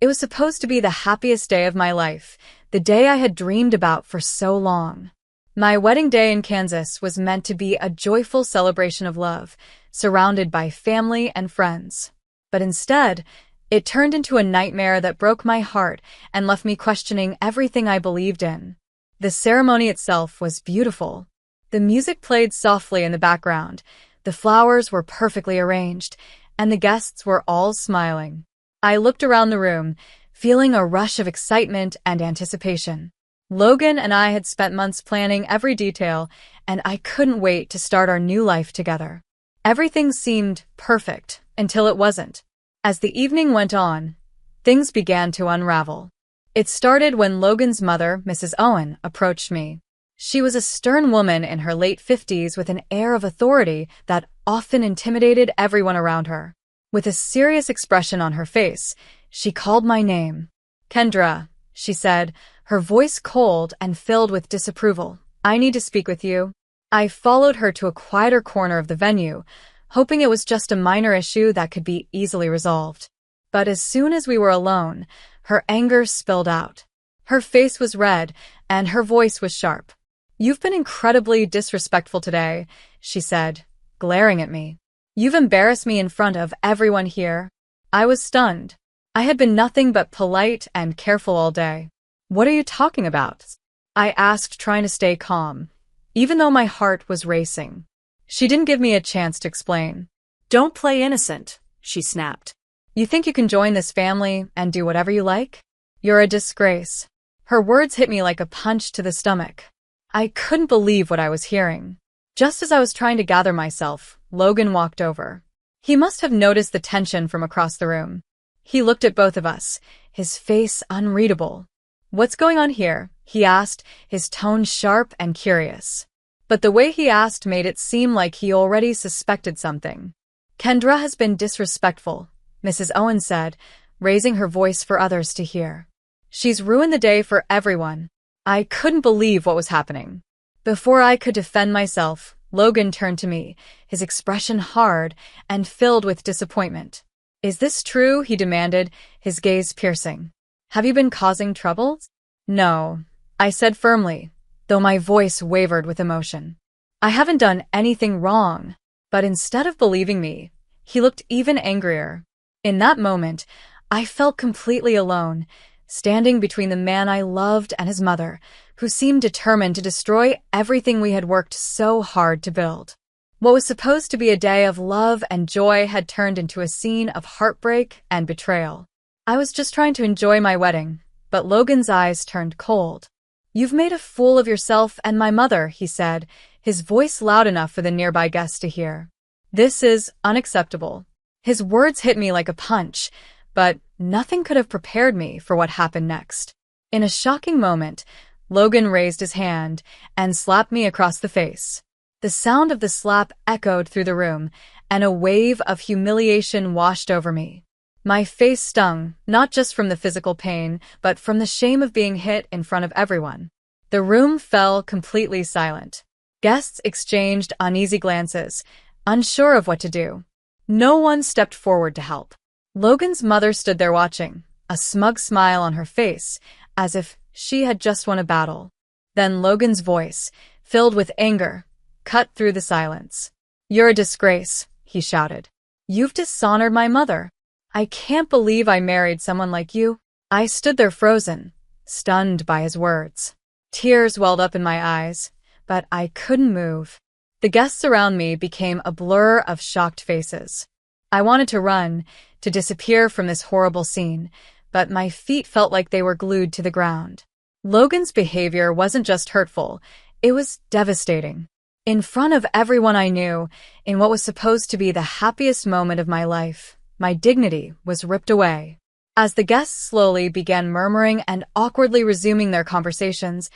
It was supposed to be the happiest day of my life, the day I had dreamed about for so long. My wedding day in Kansas was meant to be a joyful celebration of love, surrounded by family and friends. But instead, it turned into a nightmare that broke my heart and left me questioning everything I believed in. The ceremony itself was beautiful. The music played softly in the background, the flowers were perfectly arranged, and the guests were all smiling. I looked around the room, feeling a rush of excitement and anticipation. Logan and I had spent months planning every detail, and I couldn't wait to start our new life together. Everything seemed perfect until it wasn't. As the evening went on, things began to unravel. It started when Logan's mother, Mrs. Owen, approached me. She was a stern woman in her late 50s with an air of authority that often intimidated everyone around her. With a serious expression on her face, she called my name. "Kendra," she said, her voice cold and filled with disapproval. "I need to speak with you." I followed her to a quieter corner of the venue, hoping it was just a minor issue that could be easily resolved. But as soon as we were alone, her anger spilled out. Her face was red, and her voice was sharp. "You've been incredibly disrespectful today," she said, glaring at me. "You've embarrassed me in front of everyone here." I was stunned. I had been nothing but polite and careful all day. "What are you talking about?" I asked, trying to stay calm, even though my heart was racing. She didn't give me a chance to explain. "Don't play innocent," she snapped. "You think you can join this family and do whatever you like? You're a disgrace." Her words hit me like a punch to the stomach. I couldn't believe what I was hearing. Just as I was trying to gather myself, Logan walked over. He must have noticed the tension from across the room. He looked at both of us, his face unreadable. "What's going on here?" he asked, his tone sharp and curious. But the way he asked made it seem like he already suspected something. "Kendra has been disrespectful," Mrs. Owen said, raising her voice for others to hear. "She's ruined the day for everyone." I couldn't believe what was happening. Before I could defend myself, Logan turned to me, his expression hard and filled with disappointment. "Is this true?" he demanded, his gaze piercing. "Have you been causing trouble?" "No," I said firmly, though my voice wavered with emotion. "I haven't done anything wrong." But instead of believing me, he looked even angrier. In that moment, I felt completely alone, standing between the man I loved and his mother, who seemed determined to destroy everything we had worked so hard to build. What was supposed to be a day of love and joy had turned into a scene of heartbreak and betrayal. I was just trying to enjoy my wedding, but Logan's eyes turned cold. "You've made a fool of yourself and my mother," he said, his voice loud enough for the nearby guests to hear. "This is unacceptable." His words hit me like a punch, but nothing could have prepared me for what happened next. In a shocking moment, Logan raised his hand and slapped me across the face. The sound of the slap echoed through the room, and a wave of humiliation washed over me. My face stung, not just from the physical pain, but from the shame of being hit in front of everyone. The room fell completely silent. Guests exchanged uneasy glances, unsure of what to do. No one stepped forward to help. Logan's mother stood there watching, a smug smile on her face, as if she had just won a battle. Then Logan's voice, filled with anger, cut through the silence. "You're a disgrace," he shouted. "You've dishonored my mother. I can't believe I married someone like you." I stood there frozen, stunned by his words. Tears welled up in my eyes, but I couldn't move. The guests around me became a blur of shocked faces. I wanted to run, to disappear from this horrible scene, but my feet felt like they were glued to the ground. Logan's behavior wasn't just hurtful, it was devastating. In front of everyone I knew, in what was supposed to be the happiest moment of my life, my dignity was ripped away. As the guests slowly began murmuring and awkwardly resuming their conversations,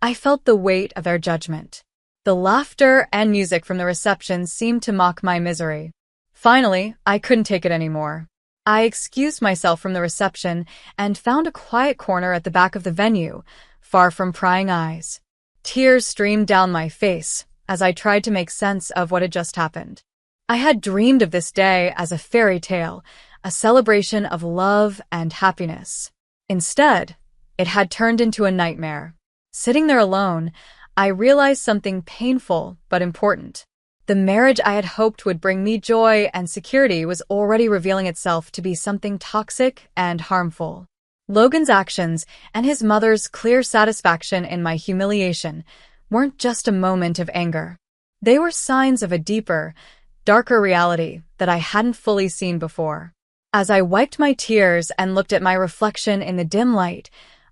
I felt the weight of their judgment. The laughter and music from the reception seemed to mock my misery. Finally, I couldn't take it anymore. I excused myself from the reception and found a quiet corner at the back of the venue, far from prying eyes. Tears streamed down my face as I tried to make sense of what had just happened. I had dreamed of this day as a fairy tale, a celebration of love and happiness. Instead, it had turned into a nightmare. Sitting there alone, I realized something painful but important. The marriage I had hoped would bring me joy and security was already revealing itself to be something toxic and harmful. Logan's actions and his mother's clear satisfaction in my humiliation weren't just a moment of anger. They were signs of a deeper, darker reality that I hadn't fully seen before. As I wiped my tears and looked at my reflection in the dim light,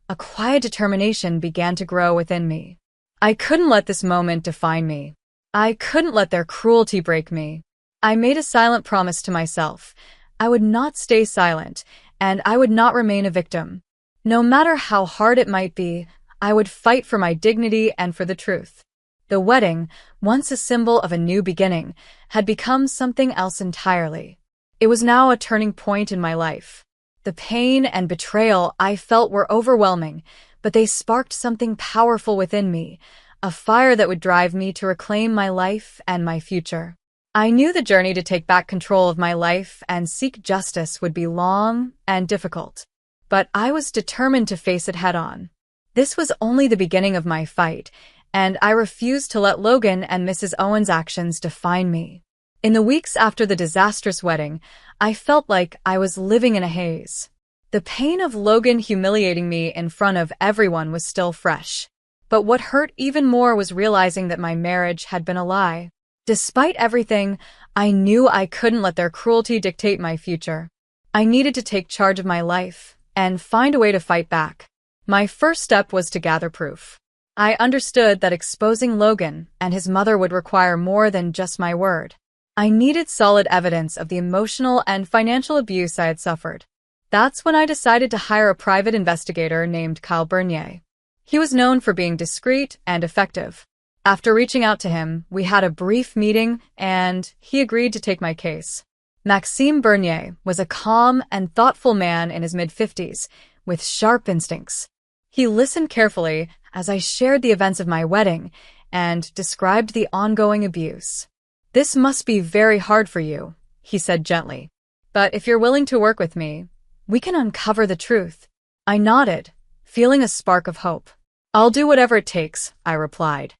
a quiet determination began to grow within me. I couldn't let this moment define me. I couldn't let their cruelty break me. I made a silent promise to myself. I would not stay silent, and I would not remain a victim. No matter how hard it might be, I would fight for my dignity and for the truth. The wedding, once a symbol of a new beginning, had become something else entirely. It was now a turning point in my life. The pain and betrayal I felt were overwhelming, but they sparked something powerful within me, a fire that would drive me to reclaim my life and my future. I knew the journey to take back control of my life and seek justice would be long and difficult, but I was determined to face it head-on. This was only the beginning of my fight, and I refused to let Logan and Mrs. Owen's actions define me. In the weeks after the disastrous wedding, I felt like I was living in a haze. The pain of Logan humiliating me in front of everyone was still fresh. But what hurt even more was realizing that my marriage had been a lie. Despite everything, I knew I couldn't let their cruelty dictate my future. I needed to take charge of my life and find a way to fight back. My first step was to gather proof. I understood that exposing Logan and his mother would require more than just my word. I needed solid evidence of the emotional and financial abuse I had suffered. That's when I decided to hire a private investigator named Kyle Bernier. He was known for being discreet and effective. After reaching out to him, we had a brief meeting, and he agreed to take my case. Maxime Bernier was a calm and thoughtful man in his mid-50s, with sharp instincts. He listened carefully as I shared the events of my wedding and described the ongoing abuse. "This must be very hard for you," he said gently. "But if you're willing to work with me, we can uncover the truth." I nodded, feeling a spark of hope. "I'll do whatever it takes," I replied.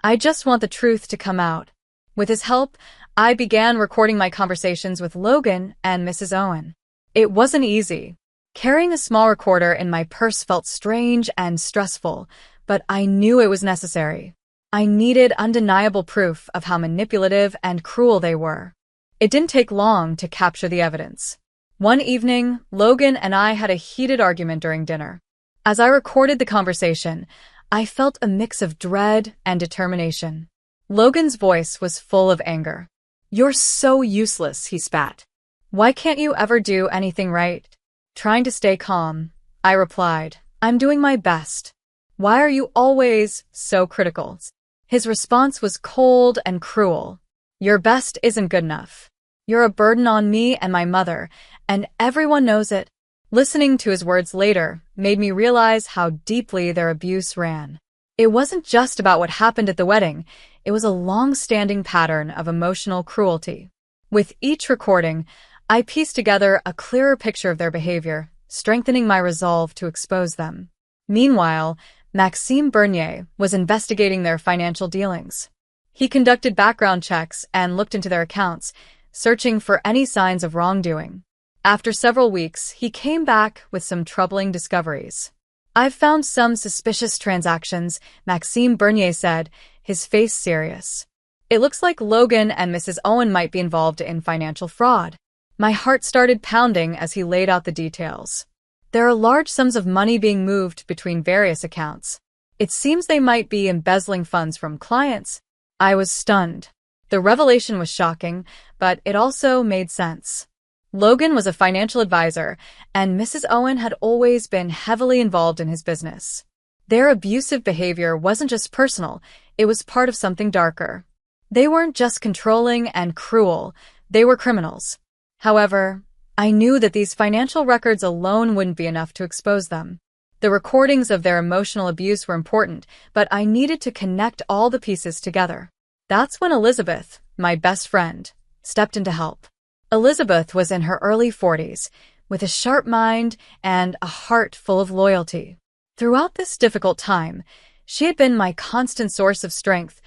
"I just want the truth to come out." With his help, I began recording my conversations with Logan and Mrs. Owen. It wasn't easy. Carrying a small recorder in my purse felt strange and stressful, but I knew it was necessary. I needed undeniable proof of how manipulative and cruel they were. It didn't take long to capture the evidence. One evening, Logan and I had a heated argument during dinner. As I recorded the conversation, I felt a mix of dread and determination. Logan's voice was full of anger. "You're so useless," he spat. "Why can't you ever do anything right?" Trying to stay calm, I replied, "I'm doing my best. Why are you always so critical?" His response was cold and cruel. "Your best isn't good enough. You're a burden on me and my mother, and everyone knows it." Listening to his words later made me realize how deeply their abuse ran. It wasn't just about what happened at the wedding, it was a long-standing pattern of emotional cruelty. With each recording, I pieced together a clearer picture of their behavior, strengthening my resolve to expose them. Meanwhile, Maxime Bernier was investigating their financial dealings. He conducted background checks and looked into their accounts, searching for any signs of wrongdoing. After several weeks, he came back with some troubling discoveries. "I've found some suspicious transactions," Maxime Bernier said, his face serious. "It looks like Logan and Mrs. Owen might be involved in financial fraud." My heart started pounding as he laid out the details. "There are large sums of money being moved between various accounts. It seems they might be embezzling funds from clients." I was stunned. The revelation was shocking, but it also made sense. Logan was a financial advisor, and Mrs. Owen had always been heavily involved in his business. Their abusive behavior wasn't just personal, it was part of something darker. They weren't just controlling and cruel, they were criminals. However, I knew that these financial records alone wouldn't be enough to expose them. The recordings of their emotional abuse were important, but I needed to connect all the pieces together. That's when Elizabeth, my best friend, stepped in to help. Elizabeth was in her early 40s, with a sharp mind and a heart full of loyalty. Throughout this difficult time, she had been my constant source of strength,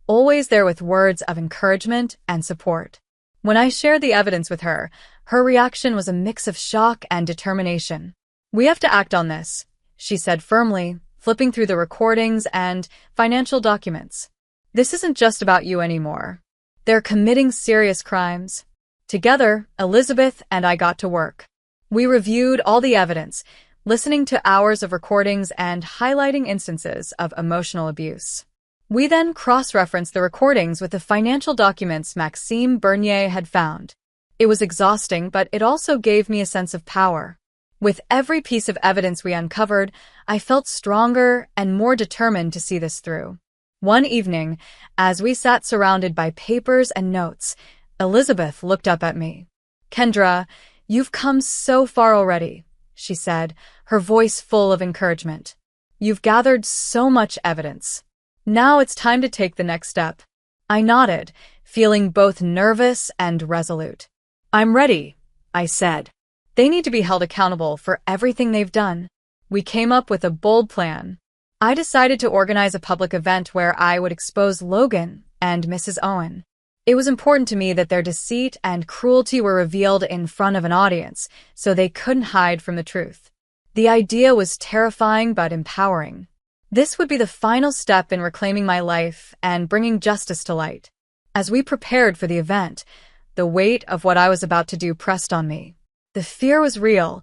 always there with words of encouragement and support. When I shared the evidence with her, her reaction was a mix of shock and determination. "We have to act on this," she said firmly, flipping through the recordings and financial documents. "This isn't just about you anymore. They're committing serious crimes." Together, Elizabeth and I got to work. We reviewed all the evidence, listening to hours of recordings and highlighting instances of emotional abuse. We then cross-referenced the recordings with the financial documents Maxime Bernier had found. It was exhausting, but it also gave me a sense of power. With every piece of evidence we uncovered, I felt stronger and more determined to see this through. One evening, as we sat surrounded by papers and notes, Elizabeth looked up at me. "Kendra, you've come so far already," she said, her voice full of encouragement. "You've gathered so much evidence. Now it's time to take the next step." I nodded, feeling both nervous and resolute. "I'm ready," I said. "They need to be held accountable for everything they've done." We came up with a bold plan. I decided to organize a public event where I would expose Logan and Mrs. Owen. It was important to me that their deceit and cruelty were revealed in front of an audience, so they couldn't hide from the truth. The idea was terrifying but empowering. This would be the final step in reclaiming my life and bringing justice to light. As we prepared for the event, the weight of what I was about to do pressed on me. The fear was real,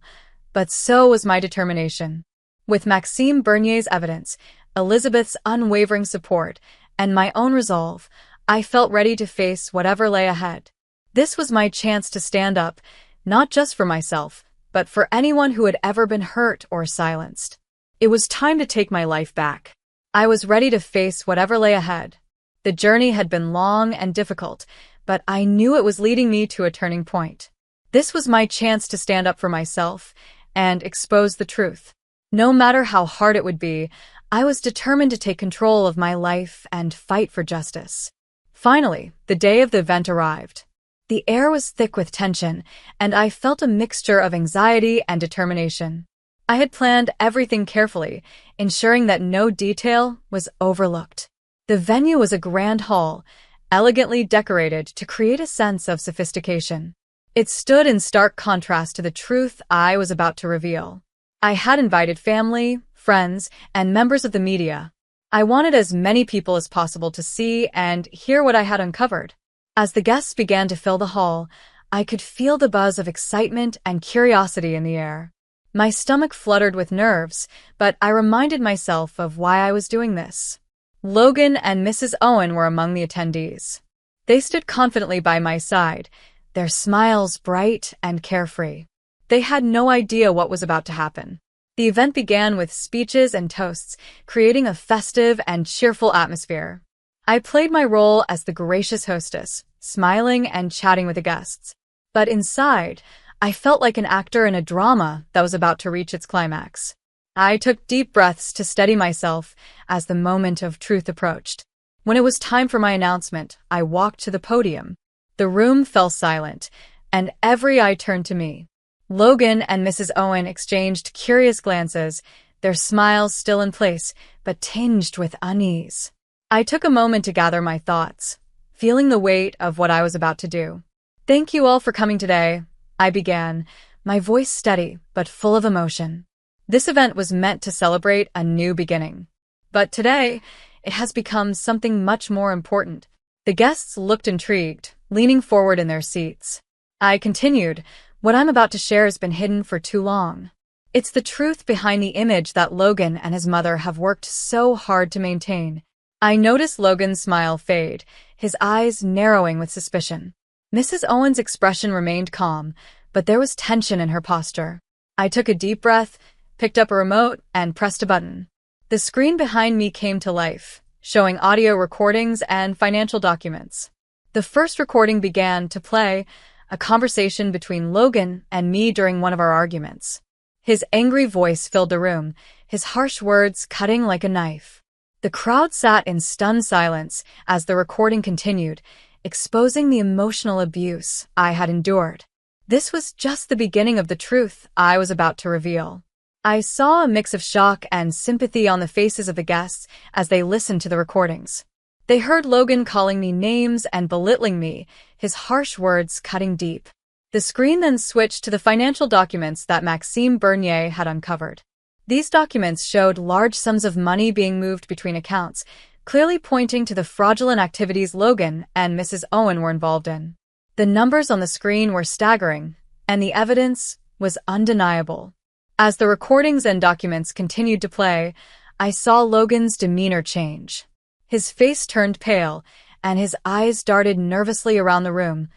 but so was my determination. With Maxime Bernier's evidence, Elizabeth's unwavering support, and my own resolve, I felt ready to face whatever lay ahead. This was my chance to stand up, not just for myself, but for anyone who had ever been hurt or silenced. It was time to take my life back. I was ready to face whatever lay ahead. The journey had been long and difficult, but I knew it was leading me to a turning point. This was my chance to stand up for myself and expose the truth. No matter how hard it would be, I was determined to take control of my life and fight for justice. Finally, the day of the event arrived. The air was thick with tension, and I felt a mixture of anxiety and determination. I had planned everything carefully, ensuring that no detail was overlooked. The venue was a grand hall, elegantly decorated to create a sense of sophistication. It stood in stark contrast to the truth I was about to reveal. I had invited family, friends, and members of the media. I wanted as many people as possible to see and hear what I had uncovered. As the guests began to fill the hall, I could feel the buzz of excitement and curiosity in the air. My stomach fluttered with nerves, but I reminded myself of why I was doing this. Logan and Mrs. Owen were among the attendees. They stood confidently by my side, their smiles bright and carefree. They had no idea what was about to happen. The event began with speeches and toasts, creating a festive and cheerful atmosphere. I played my role as the gracious hostess, smiling and chatting with the guests. But inside, I felt like an actor in a drama that was about to reach its climax. I took deep breaths to steady myself as the moment of truth approached. When it was time for my announcement, I walked to the podium. The room fell silent, and every eye turned to me. Logan and Mrs. Owen exchanged curious glances, their smiles still in place, but tinged with unease. I took a moment to gather my thoughts, feeling the weight of what I was about to do. "Thank you all for coming today," I began, my voice steady but full of emotion. This event was meant to celebrate a new beginning. But today, it has become something much more important. The guests looked intrigued, leaning forward in their seats. I continued, "What I'm about to share has been hidden for too long. It's the truth behind the image that Logan and his mother have worked so hard to maintain." I noticed Logan's smile fade, his eyes narrowing with suspicion. Mrs. Owen's expression remained calm, but there was tension in her posture. I took a deep breath, picked up a remote, and pressed a button. The screen behind me came to life, showing audio recordings and financial documents. The first recording began to play, a conversation between Logan and me during one of our arguments. His angry voice filled the room, his harsh words cutting like a knife. The crowd sat in stunned silence as the recording continued, exposing the emotional abuse I had endured. This was just the beginning of the truth I was about to reveal. I saw a mix of shock and sympathy on the faces of the guests as they listened to the recordings. They heard Logan calling me names and belittling me, his harsh words cutting deep. The screen then switched to the financial documents that Maxime Bernier had uncovered. These documents showed large sums of money being moved between accounts, clearly pointing to the fraudulent activities Logan and Mrs. Owen were involved in. The numbers on the screen were staggering, and the evidence was undeniable. As the recordings and documents continued to play, I saw Logan's demeanor change. His face turned pale, and his eyes darted nervously around the room,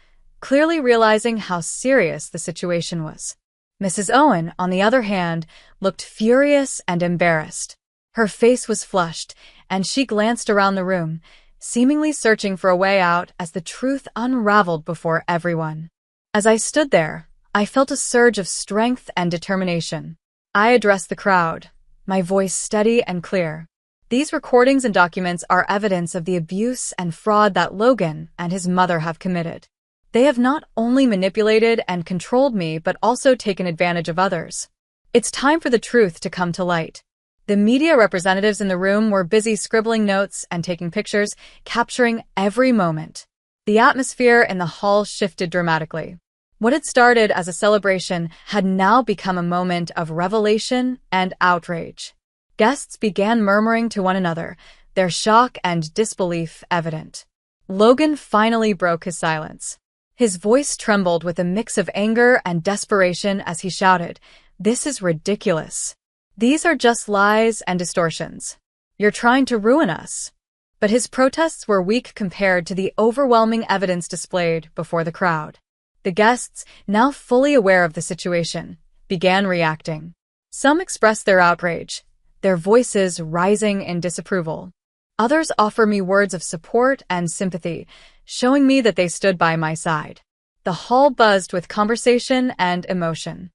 clearly realizing how serious the situation was. Mrs. Owen, on the other hand, looked furious and embarrassed. Her face was flushed, and she glanced around the room, seemingly searching for a way out as the truth unraveled before everyone. As I stood there, I felt a surge of strength and determination. I addressed the crowd, my voice steady and clear. These recordings and documents are evidence of the abuse and fraud that Logan and his mother have committed. They have not only manipulated and controlled me, but also taken advantage of others. It's time for the truth to come to light. The media representatives in the room were busy scribbling notes and taking pictures, capturing every moment. The atmosphere in the hall shifted dramatically. What had started as a celebration had now become a moment of revelation and outrage. Guests began murmuring to one another, their shock and disbelief evident. Logan finally broke his silence. His voice trembled with a mix of anger and desperation as he shouted, "This is ridiculous. These are just lies and distortions. You're trying to ruin us." But his protests were weak compared to the overwhelming evidence displayed before the crowd. The guests, now fully aware of the situation, began reacting. Some expressed their outrage, their voices rising in disapproval. Others offered me words of support and sympathy, showing me that they stood by my side. The hall buzzed with conversation and emotion.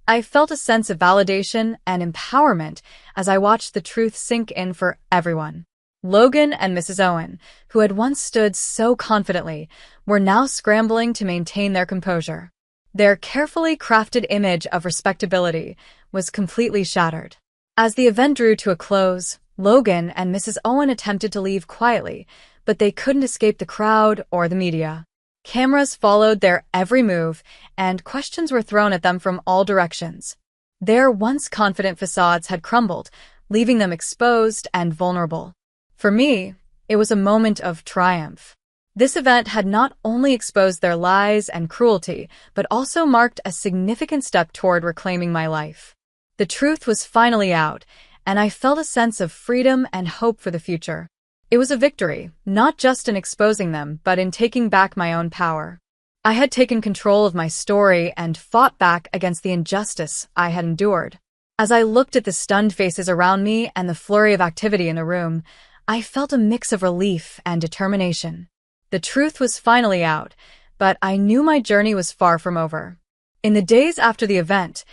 I felt a sense of validation and empowerment as I watched the truth sink in for everyone. Logan and Mrs. Owen, who had once stood so confidently, were now scrambling to maintain their composure. Their carefully crafted image of respectability was completely shattered. As the event drew to a close, Logan and Mrs. Owen attempted to leave quietly, but they couldn't escape the crowd or the media. Cameras followed their every move, and questions were thrown at them from all directions. Their once confident facades had crumbled, leaving them exposed and vulnerable. For me, it was a moment of triumph. This event had not only exposed their lies and cruelty, but also marked a significant step toward reclaiming my life. The truth was finally out, and I felt a sense of freedom and hope for the future. It was a victory, not just in exposing them, but in taking back my own power. I had taken control of my story and fought back against the injustice I had endured. As I looked at the stunned faces around me and the flurry of activity in the room, I felt a mix of relief and determination. The truth was finally out, but I knew my journey was far from over. In the days after the event,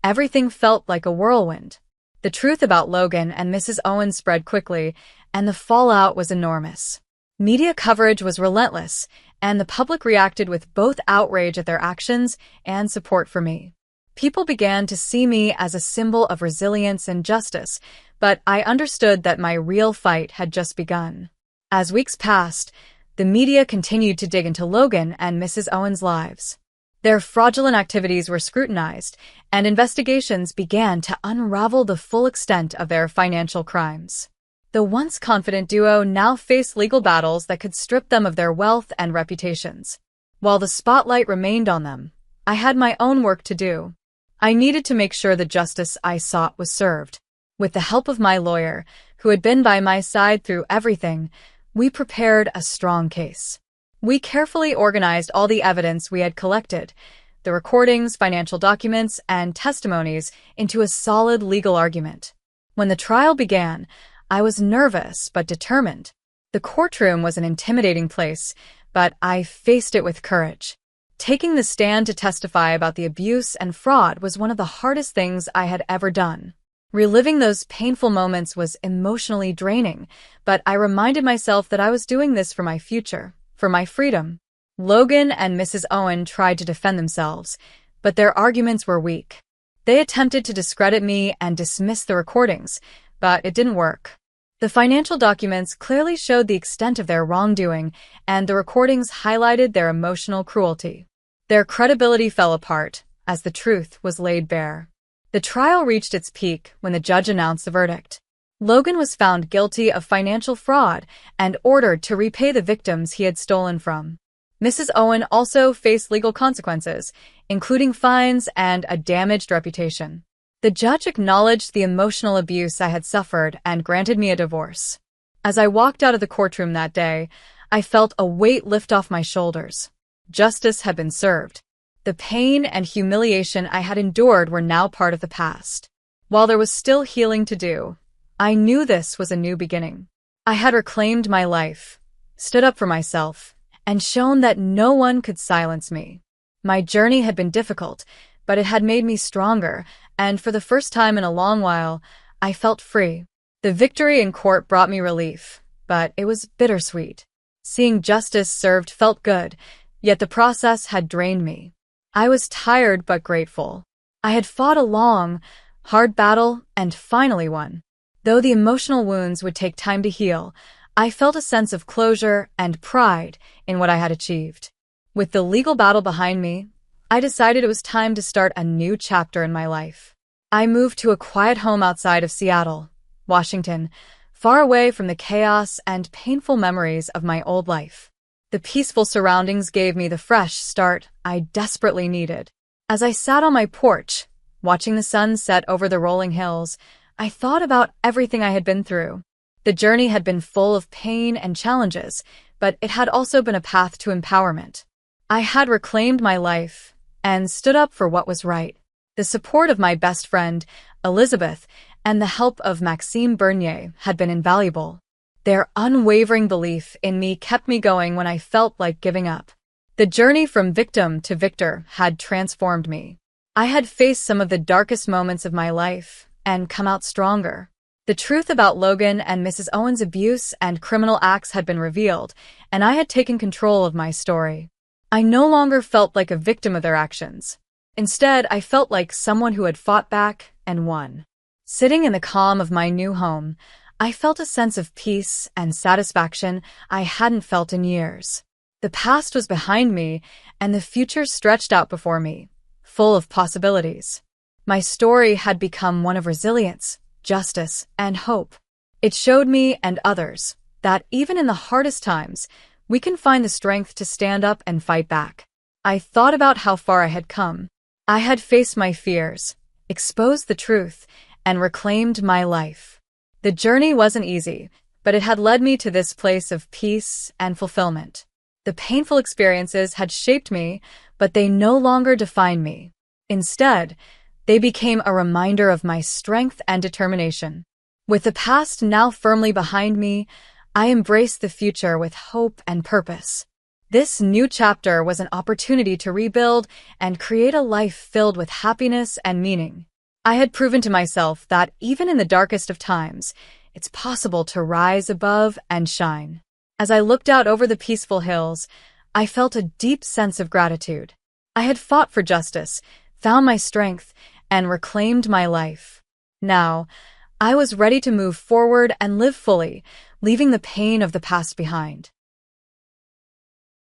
everything felt like a whirlwind. The truth about Logan and Mrs. Owen spread quickly, and the fallout was enormous. Media coverage was relentless, and the public reacted with both outrage at their actions and support for me. People began to see me as a symbol of resilience and justice, but I understood that my real fight had just begun. As weeks passed, the media continued to dig into Logan and Mrs. Owen's lives. Their fraudulent activities were scrutinized, and investigations began to unravel the full extent of their financial crimes. The once confident duo now faced legal battles that could strip them of their wealth and reputations. While the spotlight remained on them, I had my own work to do. I needed to make sure the justice I sought was served. With the help of my lawyer, who had been by my side through everything, we prepared a strong case. We carefully organized all the evidence we had collected, the recordings, financial documents, and testimonies, into a solid legal argument. When the trial began, I was nervous but determined. The courtroom was an intimidating place, but I faced it with courage. Taking the stand to testify about the abuse and fraud was one of the hardest things I had ever done. Reliving those painful moments was emotionally draining, but I reminded myself that I was doing this for my future, for my freedom. Logan and Mrs. Owen tried to defend themselves, but their arguments were weak. They attempted to discredit me and dismiss the recordings, but it didn't work. The financial documents clearly showed the extent of their wrongdoing, and the recordings highlighted their emotional cruelty. Their credibility fell apart as the truth was laid bare. The trial reached its peak when the judge announced the verdict. Logan was found guilty of financial fraud and ordered to repay the victims he had stolen from. Mrs. Owen also faced legal consequences, including fines and a damaged reputation. The judge acknowledged the emotional abuse I had suffered and granted me a divorce. As I walked out of the courtroom that day, I felt a weight lift off my shoulders. Justice had been served. The pain and humiliation I had endured were now part of the past. While there was still healing to do, I knew this was a new beginning. I had reclaimed my life, stood up for myself, and shown that no one could silence me. My journey had been difficult, but it had made me stronger, and for the first time in a long while, I felt free. The victory in court brought me relief, but it was bittersweet. Seeing justice served felt good, yet the process had drained me. I was tired but grateful. I had fought a long, hard battle and finally won. Though the emotional wounds would take time to heal, I felt a sense of closure and pride in what I had achieved. With the legal battle behind me, I decided it was time to start a new chapter in my life. I moved to a quiet home outside of Seattle, Washington, far away from the chaos and painful memories of my old life. The peaceful surroundings gave me the fresh start I desperately needed. As I sat on my porch, watching the sun set over the rolling hills, I thought about everything I had been through. The journey had been full of pain and challenges, but it had also been a path to empowerment. I had reclaimed my life and stood up for what was right. The support of my best friend, Elizabeth, and the help of Maxime Bernier had been invaluable. Their unwavering belief in me kept me going when I felt like giving up. The journey from victim to victor had transformed me. I had faced some of the darkest moments of my life and come out stronger. The truth about Logan and Mrs. Owen's abuse and criminal acts had been revealed, and I had taken control of my story. I no longer felt like a victim of their actions. Instead, I felt like someone who had fought back and won. Sitting in the calm of my new home, I felt a sense of peace and satisfaction I hadn't felt in years. The past was behind me, and the future stretched out before me, full of possibilities. My story had become one of resilience, justice, and hope. It showed me and others that even in the hardest times, we can find the strength to stand up and fight back. I thought about how far I had come. I had faced my fears, exposed the truth, and reclaimed my life. The journey wasn't easy, but it had led me to this place of peace and fulfillment. The painful experiences had shaped me, but they no longer defined me. Instead, they became a reminder of my strength and determination. With the past now firmly behind me, I embraced the future with hope and purpose. This new chapter was an opportunity to rebuild and create a life filled with happiness and meaning. I had proven to myself that even in the darkest of times, it's possible to rise above and shine. As I looked out over the peaceful hills, I felt a deep sense of gratitude. I had fought for justice, found my strength, and reclaimed my life. Now, I was ready to move forward and live fully, leaving the pain of the past behind.